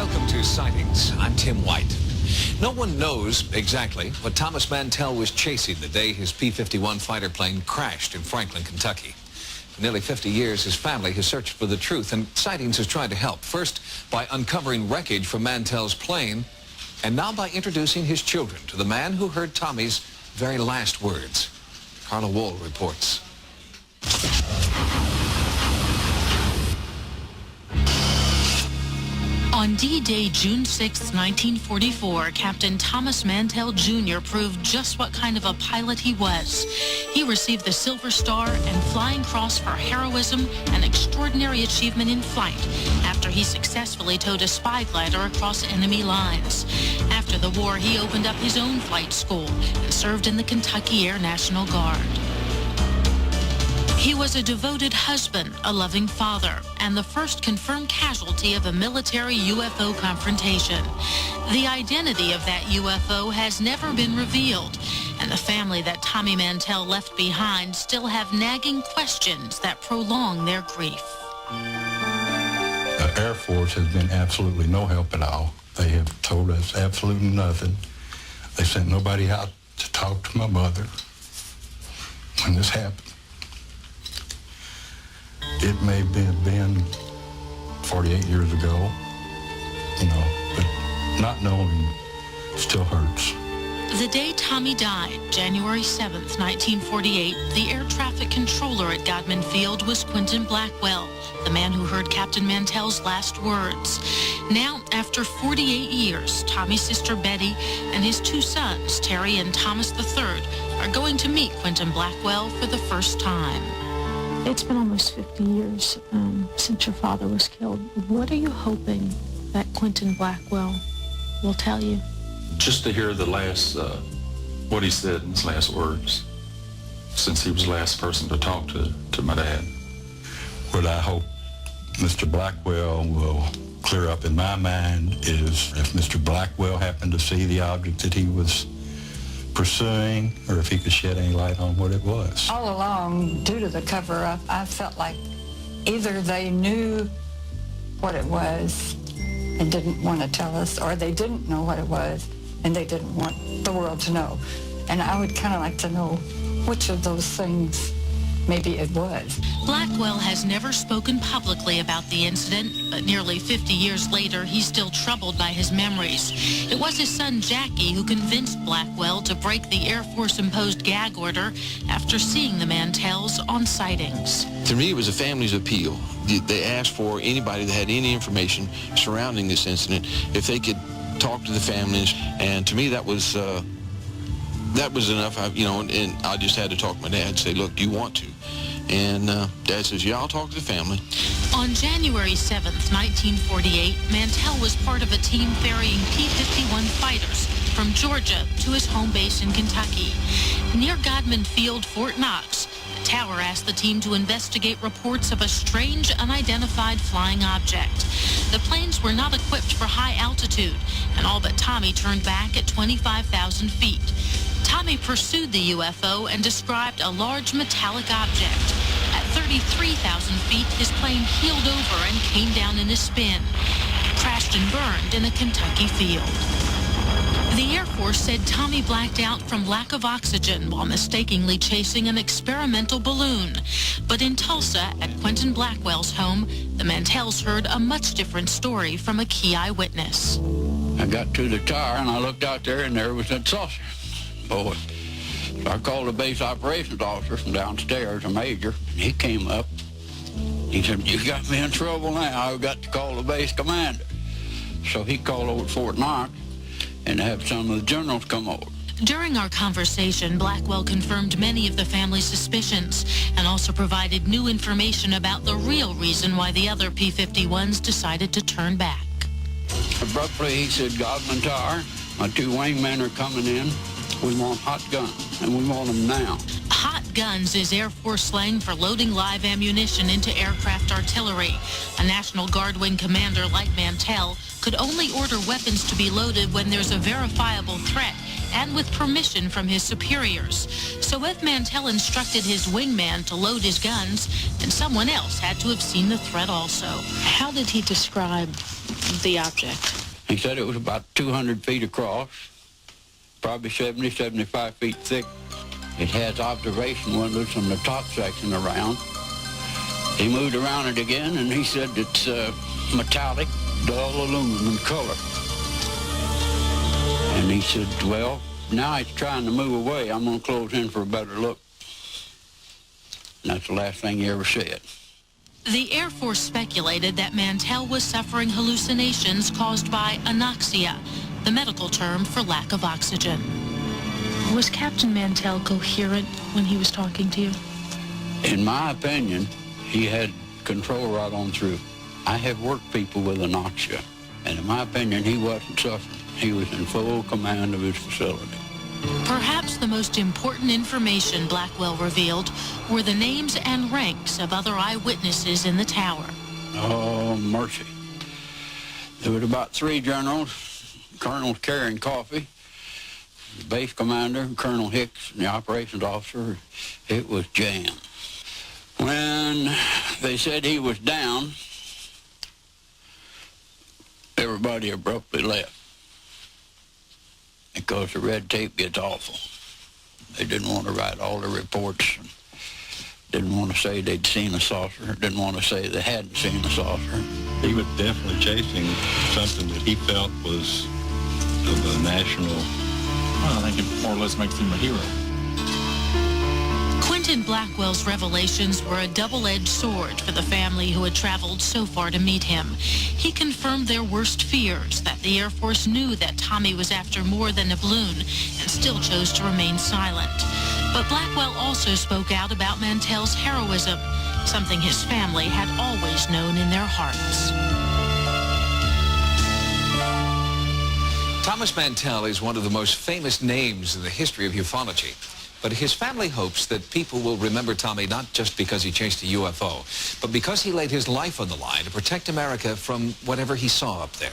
Welcome to Sightings. I'm Tim White. No one knows exactly what Thomas Mantell was chasing the day his P-51 fighter plane crashed in Franklin, Kentucky. For nearly 50 years, his family has searched for the truth, and Sightings has tried to help, first by uncovering wreckage from Mantell's plane, and now by introducing his children to the man who heard Tommy's very last words. Carla Wohl reports. On D-Day, June 6, 1944, Captain Thomas Mantell Jr. proved just what kind of a pilot he was. He received the Silver Star and Flying Cross for heroism and extraordinary achievement in flight after he successfully towed a spy glider across enemy lines. After the war, he opened up his own flight school and served in the Kentucky Air National Guard. He was a devoted husband, a loving father, and the first confirmed casualty of a military UFO confrontation. The identity of that UFO has never been revealed, and the family that Tommy Mantell left behind still have nagging questions that prolong their grief. The Air Force has been absolutely no help at all. They have told us absolutely nothing. They sent nobody out to talk to my mother when this happened. It may have been 48 years ago, but not knowing still hurts. The day Tommy died, January 7th, 1948, the air traffic controller at Godman Field was Quentin Blackwell, the man who heard Captain Mantell's last words. Now, after 48 years, Tommy's sister Betty and his two sons, Terry and Thomas III, are going to meet Quentin Blackwell for the first time. It's been almost 50 years since your father was killed. What are you hoping that Quentin Blackwell will tell you? Just to hear the last, what he said in his last words, since he was the last person to talk to my dad. What I hope Mr. Blackwell will clear up in my mind is if Mr. Blackwell happened to see the object that he was pursuing, or if he could shed any light on what it was. All along, due to the cover-up, I felt like either they knew what it was and didn't want to tell us, or they didn't know what it was and they didn't want the world to know. And I would kind of like to know which of those things maybe it was. Blackwell has never spoken publicly about the incident, but nearly 50 years later, he's still troubled by his memories. It was his son Jackie who convinced Blackwell to break the Air Force-imposed gag order after seeing the Mantells on sightings. To me, it was a family's appeal. They asked for anybody that had any information surrounding this incident, if they could talk to the families, and to me that was enough. And I just had to talk to my dad and say, look, do you want to? And Dad says, yeah, I'll talk to the family. On January 7th, 1948, Mantell was part of a team ferrying P-51 fighters from Georgia to his home base in Kentucky. Near Godman Field, Fort Knox, the tower asked the team to investigate reports of a strange, unidentified flying object. The planes were not equipped for high altitude, and all but Tommy turned back at 25,000 feet. Tommy pursued the UFO and described a large metallic object. At 33,000 feet, his plane heeled over and came down in a spin. It crashed and burned in a Kentucky field. The Air Force said Tommy blacked out from lack of oxygen while mistakenly chasing an experimental balloon. But in Tulsa, at Quentin Blackwell's home, the Mantells heard a much different story from a key eyewitness. I got to the tower and I looked out there and there was that saucer. Boy. So I called the base operations officer from downstairs, a major, and he came up. He said, you got me in trouble now. I've got to call the base commander. So he called over to Fort Knox and have some of the generals come over. During our conversation, Blackwell confirmed many of the family's suspicions and also provided new information about the real reason why the other P-51s decided to turn back. Abruptly, he said, Godman Tower, my two wingmen are coming in. We want hot guns, and we want them now. Hot guns is Air Force slang for loading live ammunition into aircraft artillery. A National Guard wing commander like Mantell could only order weapons to be loaded when there's a verifiable threat, and with permission from his superiors. So if Mantell instructed his wingman to load his guns, then someone else had to have seen the threat also. How did he describe the object? He said it was about 200 feet across, probably 70, 75 feet thick. It has observation windows in the top section around. He moved around it again, and he said it's metallic, dull aluminum color. And he said, well, now it's trying to move away. I'm going to close in for a better look. And that's the last thing he ever said. The Air Force speculated that Mantell was suffering hallucinations caused by anoxia, the medical term for lack of oxygen. Was Captain Mantell coherent when he was talking to you? In my opinion, he had control right on through. I have worked people with anoxia, and in my opinion, he wasn't suffering. He was in full command of his facility. Perhaps the most important information Blackwell revealed were the names and ranks of other eyewitnesses in the tower. Oh, mercy. There was about 3 generals, colonels carrying coffee, the base commander, Colonel Hicks, and the operations officer. It was jammed. When they said he was down, everybody abruptly left because the red tape gets awful. They didn't want to write all the reports, didn't want to say they'd seen a saucer, didn't want to say they hadn't seen a saucer. He was definitely chasing something that he felt was of a national. Well, I think it more or less makes him a hero. Quentin Blackwell's revelations were a double-edged sword for the family who had traveled so far to meet him. He confirmed their worst fears, that the Air Force knew that Tommy was after more than a balloon and still chose to remain silent. But Blackwell also spoke out about Mantell's heroism, something his family had always known in their hearts. Thomas Mantell is one of the most famous names in the history of ufology. But his family hopes that people will remember Tommy not just because he chased a UFO, but because he laid his life on the line to protect America from whatever he saw up there.